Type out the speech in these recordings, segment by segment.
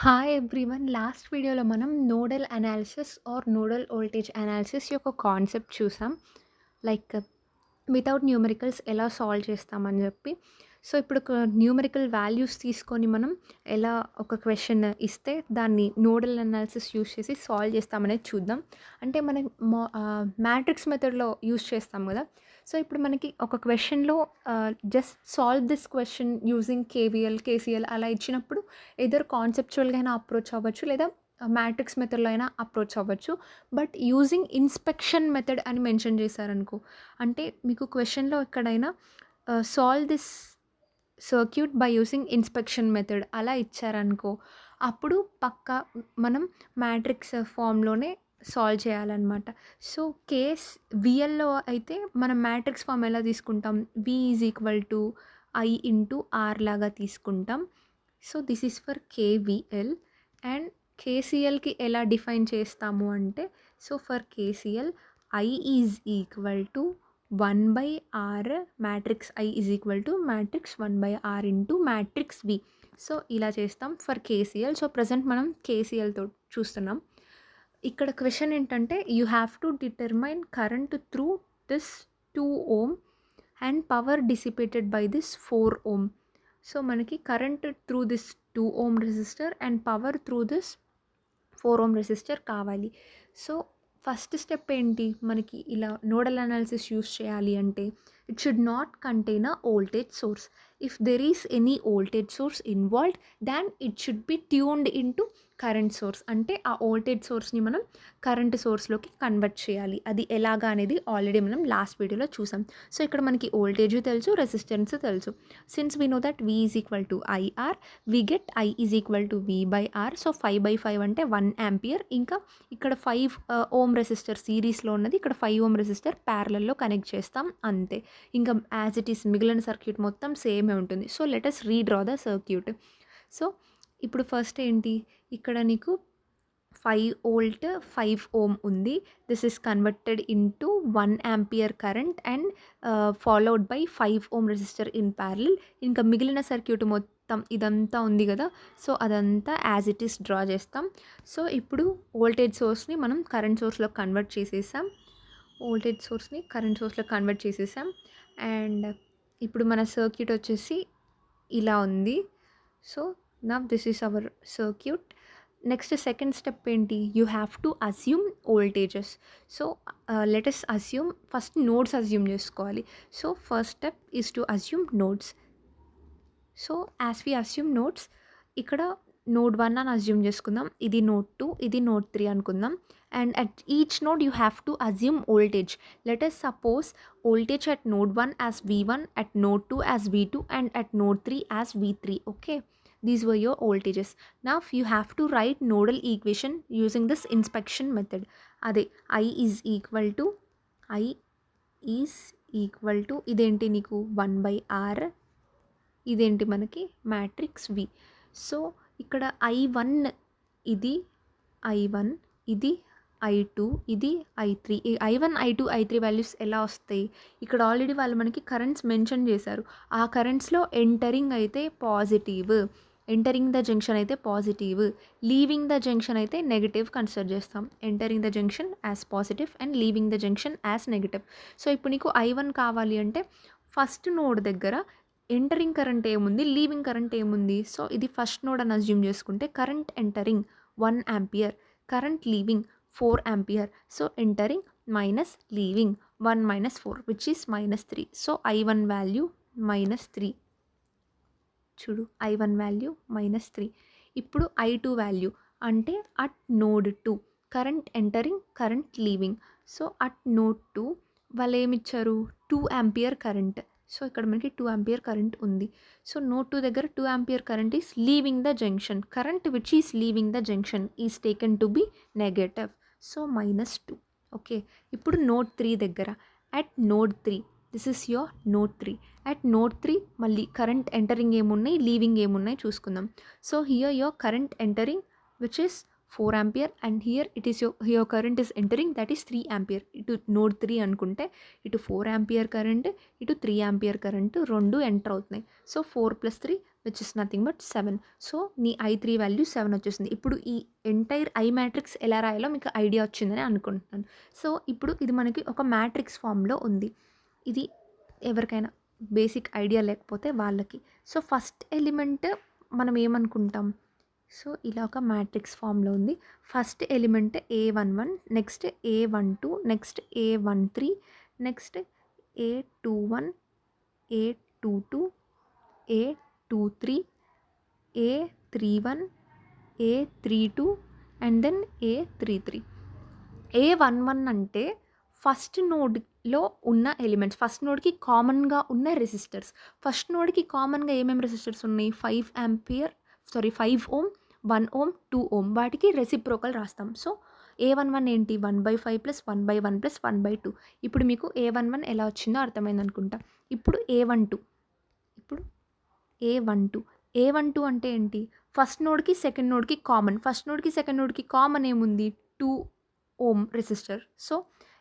Hi everyone. Last వీడియోలో మనం nodal analysis or nodal voltage analysis యొక్క కాన్సెప్ట్ చూసాం. లైక్ వితౌట్ న్యూమరికల్స్ ఎలా సాల్వ్ చేస్తామని చెప్పి. సో ఇప్పుడు ఒక న్యూమరికల్ వాల్యూస్ తీసుకొని మనం ఎలా ఒక క్వెషన్ ఇస్తే దాన్ని నోడల్ అనాలిసిస్ యూస్ చేసి సాల్వ్ చేస్తామనేది చూద్దాం. అంటే మనం మ్యాట్రిక్స్ మెథడ్లో యూస్ చేస్తాం కదా. సో ఇప్పుడు మనకి ఒక క్వెషన్లో just solve this question using KVL KCL అలా ఇచ్చినప్పుడు ఎదర్ కాన్సెప్చువల్గా అయినా అప్రోచ్ అవ్వచ్చు, లేదా మ్యాట్రిక్స్ మెథడ్లో అయినా అప్రోచ్ అవ్వచ్చు. బట్ యూజింగ్ ఇన్స్పెక్షన్ మెథడ్ అని మెన్షన్ చేశారనుకో, అంటే మీకు క్వెషన్లో ఎక్కడైనా solve this circuit by using inspection method అలా ఇచ్చారనుకో, అప్పుడు పక్కా మనం మ్యాట్రిక్స్ ఫామ్లోనే సాల్వ్ చేయాలన్నమాట. సో కేస్ విఎల్‌లో అయితే మనం మ్యాట్రిక్స్ ఫామ్ ఎలా తీసుకుంటాం? V is equal to I into R లాగా తీసుకుంటాం. So this is for KVL. And కేసీఎల్‌కి ఎలా డిఫైన్ చేస్తాము అంటే, so for KCL I is equal to 1/r matrix I is equal to matrix 1/r into matrix V. So ఇలా చేస్తాం for KCL. So present మనం కేసీఎల్‌తో చూస్తున్నాం. ఇక్కడ క్వెషన్ ఏంటంటే, you have to determine current through this 2 ohm and power dissipated by this 4 ohm. So మనకి current through this 2 ohm resistor and power through this 4 ohm resistor కావాలి. So first step ఏంటి, మనకి ఇలా nodal analysis use చేయాలి అంటే it should not contain a voltage source. If there is any voltage source involved then it should be tuned into current source. అంటే ఆ voltage సోర్స్ని మనం current సోర్స్లోకి convert చేయాలి. అది ఎలాగా అనేది ఆల్రెడీ మనం లాస్ట్ వీడియోలో చూసాం. సో ఇక్కడ మనకి వోల్టేజ్ తెలుసు, రెసిస్టెన్స్ తెలుసు. Since we know that V is equal to IR, we get I is equal to V/R. So 5/5 అంటే 1 ఆంపియర్. ఇంకా ఇక్కడ 5 ఓమ్ రెసిస్టర్ సిరీస్లో ఉన్నది, ఇక్కడ 5 ఓమ్ రెసిస్టర్ ప్యారలల్లో కనెక్ట్ చేస్తాం అంతే. ఇంకా యాజ్ ఇట్ ఈస్ మిగిలిన సర్క్యూట్ మొత్తం సేమే ఉంటుంది. So let us redraw the circuit. So ఇప్పుడు ఫస్ట్ ఏంటి, ఇక్కడ నీకు 5 వోల్ట్ 5 ఓమ్ ఉంది. This is converted into 1 ampere current and followed by 5 ohm resistor in parallel. ఇంకా మిగిలిన సర్క్యూట్ మొత్తం ఇదంతా ఉంది కదా, సో అదంతా యాజ్ ఇట్ ఈస్ డ్రా చేస్తాం. సో ఇప్పుడు వోల్టేజ్ సోర్స్ని మనం కరెంట్ సోర్స్లో కన్వర్ట్ చేసేసాం. అండ్ ఇప్పుడు మన సర్క్యూట్ వచ్చేసి ఇలా ఉంది. So now this is our circuit. Next second step ఏంటి, you have to assume voltages. So let us assume, first nodes assume చేసుకోవాలి. So first step is to assume nodes. So as we assume nodes, ఇక్కడ node 1 అని assume చేసుకుందాం, ఇది node 2, ఇది node 3 అనుకుందాం. And at each node you have to assume voltage. Let us suppose voltage at node 1 as V1, at node 2 as V2 and at node 3 as V3. Okay, these were your voltages. Now you have to write nodal equation using this inspection method. అదే I is equal to ఇదేంటి నీకు 1/r, ఇదేంటి మనకి matrix V. So ఇక్కడ I1 ఇది I1, ఇది I2, ఇది I3. ఈ I1, I2, I3 వాల్యూస్ ఎలా వస్తాయి, ఇక్కడ ఆల్రెడీ వాళ్ళు మనకి కరెంట్స్ మెన్షన్ చేశారు. ఆ కరెంట్స్లో ఎంటరింగ్ అయితే పాజిటివ్, ఎంటరింగ్ ద జంక్షన్ అయితే పాజిటివ్, లీవింగ్ ద జంక్షన్ అయితే నెగిటివ్ కన్సిడర్ చేస్తాం. Entering the junction as positive and leaving the junction as negative. So ఇప్పుడు నీకు I1 కావాలి అంటే ఫస్ట్ నోడ్ దగ్గర ఎంటరింగ్ కరెంట్ ఏముంది, లీవింగ్ కరెంట్ ఏముంది. సో ఇది ఫస్ట్ నోడ్ అని అజ్యూమ్ చేసుకుంటే current entering 1 ampere, current leaving 4 ampere. So entering minus leaving 1 minus 4 which is -3. So I1 value -3. చూడు, I1 వాల్యూ -3. ఇప్పుడు I2 వాల్యూ అంటే at node 2 current entering, current leaving. So at node 2 వాళ్ళు ఏమిచ్చారు, 2 ampere current. So ఇక్కడ మనకి 2 ampere current ఉంది. So node 2 దగ్గర 2 ampere current is leaving the junction. Current which is leaving the junction is taken to be negative. So -2. Okay, ఇప్పుడు node 3 దగ్గర at node 3, this is your node 3. At node 3 మళ్ళీ current entering ఏమున్నాయి, leaving ఏమున్నాయి చూసుకుందాం. So here your current entering which is 4 ampere and here it is your current is entering that is 3 ampere. ఇటు node 3 అనుకుంటే ఇటు 4 ampere current, ఇటు 3 ampere current రెండు enter అవుతున్నాయి. So 4 + 3 which is nothing but 7. So నీ I3 value 7 వచ్చేసింది. ఇప్పుడు ఈ ఎంటైర్ I మ్యాట్రిక్స్ ఎలా రాయాలో మీకు ఐడియా వచ్చిందని అనుకుంటున్నాను. సో ఇప్పుడు ఇది మనకి ఒక మ్యాట్రిక్స్ ఫామ్‌లో ఉంది. ఇది ఎవరికైనా బేసిక్ ఐడియా లేకపోతే వాళ్ళకి. సో ఫస్ట్ ఎలిమెంట్ మనం ఏమనుకుంటాం? సో ఇలా ఒక మ్యాట్రిక్స్ ఫామ్‌లో ఉంది. First element A11, next A12, next A13, next A21, A22, A23, A31, A32 and then A33. A11 అంటే ఫస్ట్ నోడ్‌లో ఉన్న ఎలిమెంట్స్. ఫస్ట్ నోడ్‌కి కామన్‌గా ఉన్న రెసిస్టర్స్. ఫస్ట్ నోడ్‌కి కామన్‌గా ఏమేమి రెసిస్టర్స్ ఉన్నాయి? 5 ఓమ్, 1 ఓమ్, 2 ఓమ్. వాటికి రెసిప్రోకల్ రాస్తాం. సో A11 ఏంటి? 1/5 ప్లస్ 1/1 ప్లస్ 1/2. ఇప్పుడు మీకు A11 ఎలా వచ్చిందో అర్థమైందనుకుంటా. ఇప్పుడు A12. ఇప్పుడు A12 అంటే ఏంటి? ఫస్ట్ నోడ్‌కి, సెకండ్ నోడ్‌కి కామన్. ఫస్ట్ నోడ్‌కి, సెకండ్ నోడ్‌కి కామన్ ఏముంది? 2 ఓమ్ రెసిస్టర్. సో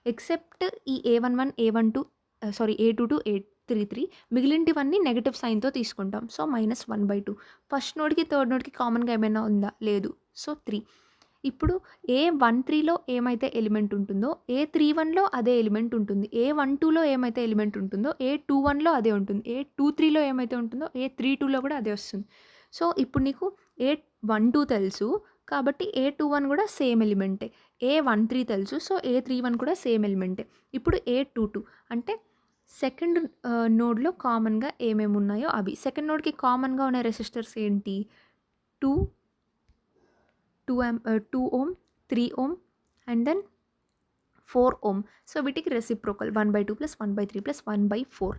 ఎక్సెప్ట్ ఈ A11, A22, A33 మిగిలినటివన్నీ నెగెటివ్ సైన్‌తో తీసుకుంటాం. సో -1/2. ఫస్ట్ నోడ్‌కి, థర్డ్ నోడ్‌కి కామన్‌గా ఏమైనా ఉందా? లేదు. సో 3. ఇప్పుడు A13లో ఏమైతే ఎలిమెంట్ ఉంటుందో A31లో అదే ఎలిమెంట్ ఉంటుంది. A12లో ఏమైతే ఎలిమెంట్ ఉంటుందో A21లో అదే ఉంటుంది. A23లో ఏమైతే ఉంటుందో A32లో కూడా అదే వస్తుంది. సో ఇప్పుడు నీకు A12 తెలుసు కాబట్టి A21 కూడా సేమ్ ఎలిమెంటే. A13 తెలుసు. సో A31 కూడా సేమ్ ఎలిమెంటే. ఇప్పుడు A22 అంటే సెకండ్ నోడ్‌లో కామన్‌గా ఏమేమి ఉన్నాయో అవి. సెకండ్ నోడ్‌కి కామన్‌గా ఉన్న రెసిస్టర్స్ ఏంటి? 2 2 ohm, 3 ohm and then 4 ohm. So వీటికి రెసిప్రోకల్ 1/2 ప్లస్ 1/3 ప్లస్ 1/4.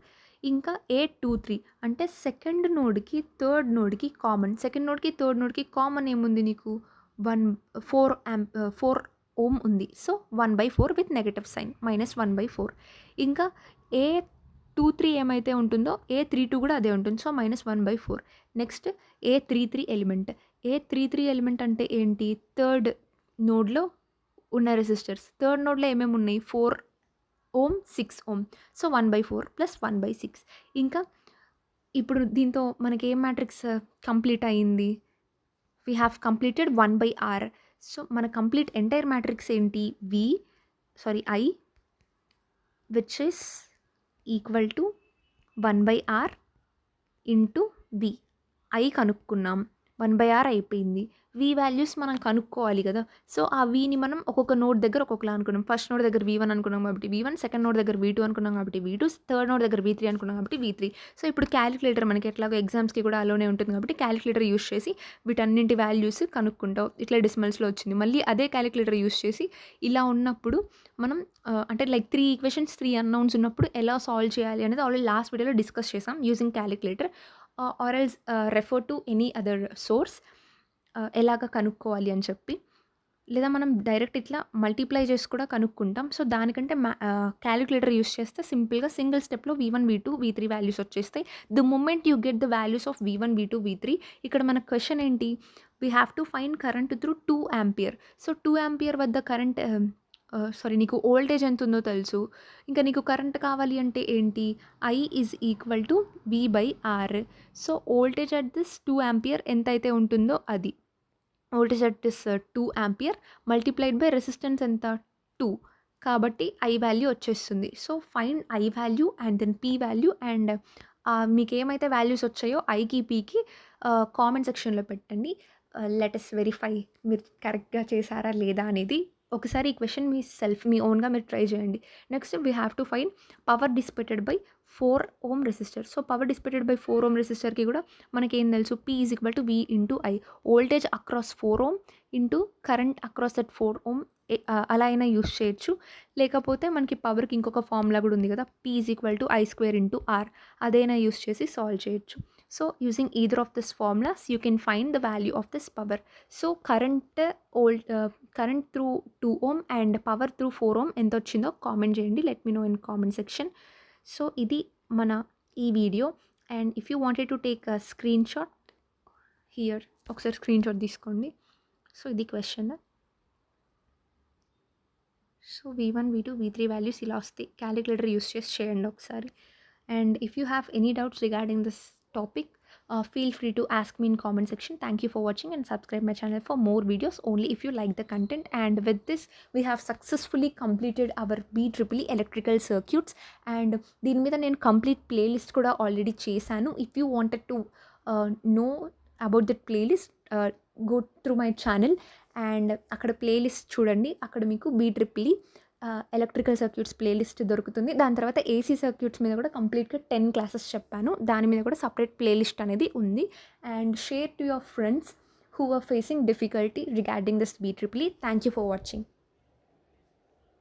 ఇంకా A23 అంటే సెకండ్ నోడ్‌కి, థర్డ్ నోడ్‌కి కామన్. సెకండ్ నోడ్‌కి, థర్డ్ నోడ్‌కి కామన్ ఏముంది నీకు? 4 ఓమ్ ఉంది. So 1/4 with negative sign -1/4. ఇంకా A23 ఏమైతే ఉంటుందో A32 కూడా అదే ఉంటుంది. So -1/4. Next A33 element. A33 element అంటే ఏంటి? థర్డ్ నోడ్‌లో ఉన్న రెసిస్టర్స్. థర్డ్ నోడ్‌లో ఏమేమి ఉన్నాయి? 4 ఓమ్, 6 ఓమ్. So 1/4 plus 1/6. ఇంకా ఇప్పుడు దీంతో మనకి ఏ మ్యాట్రిక్స్ కంప్లీట్ అయింది? We have completed 1/R. So మన కంప్లీట్ ఎంటైర్ మ్యాట్రిక్స్ ఏంటి? I which is equal to 1/R into V. I కనుక్కున్నాం. 1/R అయిపోయింది. V వాల్యూస్ మనం కనుక్కోవాలి కదా! సో ఆ Vని మనం ఒక్కొక్క నోడ్ దగ్గర ఒక్కొక్కలా అనుకున్నాం. ఫస్ట్ నోడ్ దగ్గర V1 అనుకున్నాం కాబట్టి V1, సెకండ్ నోడ్ దగ్గర V2 అనుకున్నాం కాబట్టి V2, థర్డ్ నోడ్ దగ్గర V3 అనుకున్నాం కాబట్టి V3. సో ఇప్పుడు క్యాలిక్యులేటర్ మనకి ఎట్లాగో ఎగ్జామ్స్‌కి కూడా అలోనే ఉంటుంది కాబట్టి క్యాలిక్యులేటర్ యూజ్ చేసి వీటన్నింటి వాల్యూస్ కనుక్కుంటావు. ఇట్లా డెసిమల్స్‌లో వచ్చింది. మళ్ళీ అదే క్యాలిక్యులేటర్ యూజ్ చేసి ఇలా ఉన్నప్పుడు మనం అంటే లైక్ 3 ఈక్వేషన్స్, 3 అన్నౌన్స్ ఉన్నప్పుడు ఎలా సాల్వ్ చేయాలి అనేది ఆల్రెడీ లాస్ట్ వీడియోలో డిస్కస్ చేసాం using calculator. Or else refer to any other source ఎలాగ కనుక్కోవాలి అని చెప్పి. లేదా మనం డైరెక్ట్ ఇట్లా మల్టిప్లై చేసి కూడా కనుక్కుంటాం. సో దానికంటే క్యాలిక్యులేటర్ యూజ్ చేస్తే సింపుల్‌గా సింగిల్ స్టెప్‌లో V1, V2, V3 వాల్యూస్ వచ్చేస్తాయి. The moment you get the values of V1, V2, V3 ఇక్కడ మన క్వెషన్ ఏంటి? We have to find current through 2 ampere. So 2 ampere వద్ద కరెంట్ నీకు వోల్టేజ్ ఎంతుందో తెలుసు. ఇంకా నీకు కరెంట్ కావాలి అంటే ఏంటి? I is equal to V/R. So voltage at this 2 ampere ఎంతైతే ఉంటుందో అది. Voltage at this 2 ampere multiplied by resistance ఎంత? 2. కాబట్టి I వాల్యూ వచ్చేస్తుంది. So find I value and then P value and మీకేమైతే వాల్యూస్ వచ్చాయో Iకి, Pకి కామెంట్ సెక్షన్‌లో పెట్టండి. లెట్ అస్ వెరిఫై మీరు కరెక్ట్‌గా చేశారా లేదా అనేది. ఒకసారి ఈ క్వెషన్ మీ ఓన్‌గా మీరు ట్రై చేయండి. Next we have to find power dissipated by 4 ohm resistor. So power dissipated by 4 ohm రెసిస్టర్‌కి కూడా మనకేం తెలుసు? P is equal to V into I. Voltage across 4 ohm into current across that 4 ohm అలా అయినా use చేయొచ్చు. లేకపోతే మనకి పవర్‌కి ఇంకొక ఫార్ములా కూడా ఉంది కదా! P is equal to I² into R. అదైనా యూజ్ చేసి సాల్వ్ చేయొచ్చు. So using either of this formulas you can find the value of this power. So current through 2 ohm and power through 4 ohm ఎంతొచ్చిందో comment చేయండి. Let me know in comment section. So ఇది మన ఈ video. And if you wanted to take a screen shot here ఒకసారి screen shot తీసుకోండి. So ఇది question. So V1, V2, V3 values ఇలా వస్తాయి. క్యాలిక్యులేటర్ యూస్ చేసి చేయండి ఒకసారి. And if you have any doubts regarding this topic feel free to ask me in comment section. Thank you for watching and subscribe my channel for more videos only if you like the content. And with this, we have successfully completed our BEEE electrical circuits, and దీని మీద నేను complete playlist కూడా already చేశాను. If you wanted to know about that playlist, go through my channel and అక్కడ playlist చూడండి. అక్కడ మీకు BEEE electrical circuits playlist దొరుకుతుంది. దాని తర్వాత ఏసీ సర్క్యూట్స్ మీద కూడా కంప్లీట్గా 10 క్లాసెస్ చెప్పాను. దాని మీద కూడా సపరేట్ ప్లేలిస్ట్ అనేది ఉంది. And share to your friends who are facing difficulty regarding this BEEE. Thank you for watching.